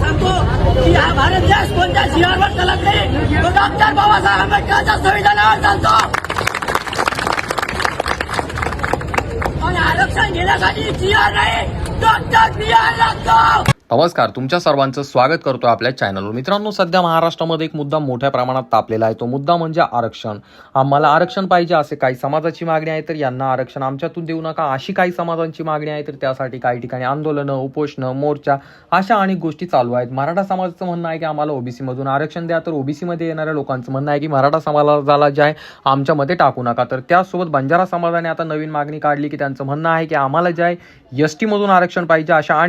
सांगतो की हा भारत देश कोणत्या जीवावर चालत नाही, तो डॉक्टर बाबासाहेब आंबेडकरांच्या संविधानावर चालतो. आणि आरक्षण घेण्यासाठी जीआर नाही, डॉक्टर बीआर लागतो. नमस्कार, तुमच्या सर्वांचं स्वागत करतो आपल्या चॅनलवर. मित्रांनो, सध्या महाराष्ट्रामध्ये एक मुद्दा मोठ्या प्रमाणात तापलेला आहे. तो मुद्दा म्हणजे आरक्षण. आम्हाला आरक्षण पाहिजे असे काही समाजाची मागणी आहे, तर यांना आरक्षण आमच्यातून देऊ नका अशी काही समाजांची मागणी आहे. तर त्यासाठी काही ठिकाणी आंदोलनं, उपोषणं, मोर्चा अशा अनेक गोष्टी चालू आहेत. मराठा समाजाचं म्हणणं आहे की आम्हाला ओबीसी मधून आरक्षण द्या, तर ओबीसी मध्ये येणाऱ्या लोकांचं म्हणणं आहे की मराठा समाजाला जे आहे आमच्यामध्ये टाकू नका. तर त्यासोबत बंजारा समाजाने आता नवीन मागणी काढली की त्यांचं म्हणणं आहे की आम्हाला जे आहे एसटी मधून आरक्षण पाहिजे. अशा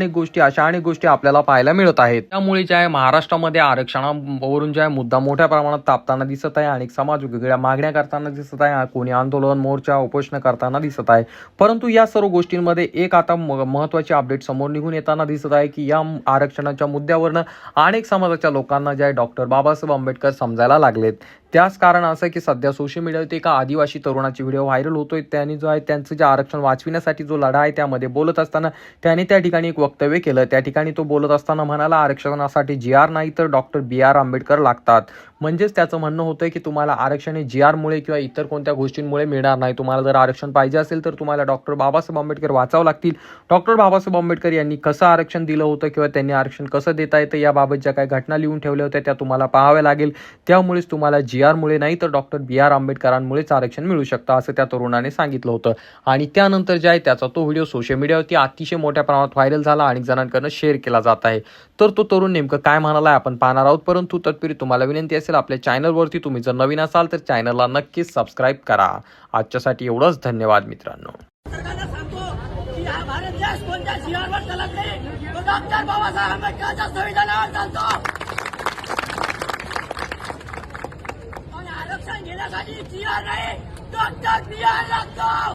अनेक गोष्टी आपल्याला पाहायला मिळत आहेत. त्यामुळे जे आहे महाराष्ट्रामध्ये आरक्षणावरून जे आहे मुद्दा मोठ्या प्रमाणात तापताना दिसत आहे. अनेक समाज वेगवेगळ्या मागण्या करताना दिसत आहे. कोणी आंदोलन, मोर्चा, उपोषण करताना दिसत आहे. परंतु या सर्व गोष्टींमध्ये एक आता महत्त्वाची अपडेट समोर निघून येताना दिसत आहे की या आरक्षणाच्या मुद्द्यावरनं अनेक समाजाच्या लोकांना जे आहे डॉक्टर बाबासाहेब आंबेडकर समजायला लागलेत. त्याच कारण असं की सध्या सोशल मीडियावरती एका आदिवासी तरुणाची व्हिडिओ व्हायरल होतोय. त्यांनी जो आहे त्यांचं जे आरक्षण वाचविण्यासाठी जो लढा आहे त्यामध्ये बोलत असताना त्याने त्या ठिकाणी एक वक्तव्य केलं. त्या ठिकाणी तो बोलत असताना म्हणाला, आरक्षणासाठी जीआर नाही तर डॉक्टर बीआर आंबेडकर लागतात. म्हणजेच त्याचं म्हणणं होतं की तुम्हाला आरक्षण हे जीआर मुळे किंवा इतर कोणत्या गोष्टींमुळे मिळणार नाही. तुम्हाला जर आरक्षण पाहिजे असेल तर तुम्हाला डॉक्टर बाबासाहेब आंबेडकर वाचावं लागतील. डॉक्टर बाबासाहेब आंबेडकर यांनी कसं आरक्षण दिलं होतं किंवा त्यांनी आरक्षण कसं देता येतं याबाबत ज्या काही घटना लिहून ठेवल्या होत्या त्या तुम्हाला पाहाव्या लागेल. त्यामुळेच तुम्हाला जीआर मुळे नाही तर डॉक्टर बीआर आंबेडकरांमुळेच आरक्षण मिळू शकतं असं त्या तरुणाने सांगितलं होतं. आणि त्यानंतर जे आहे त्याचा तो व्हिडिओ सोशल मीडियावरती अतिशय मोठ्या प्रमाणात व्हायरल झाला, अनेक जणांकडून शेअर केला जात आहे. तर तो तरुण नेमकं काय म्हणाला आपण पाहणार आहोत. परंतु तत्पूर्वी तुम्हाला विनंती असेल, आपल्या चॅनलवरती तुम्ही जर नवीन असाल तर चॅनलला नक्कीच सबस्क्राईब करा. आजच्यासाठी एवढंच. धन्यवाद मित्रांनो. सरकारला सांगतो की हा भारत देश कोणत्या जीवावर चालत नाही, तो डॉक्टर बाबासाहेब आंबेडकरांच्या संविधानावर चालतो. आणि आरक्षण घेण्यासाठी जीआर नाही, डॉक्टर बीआर लागतो.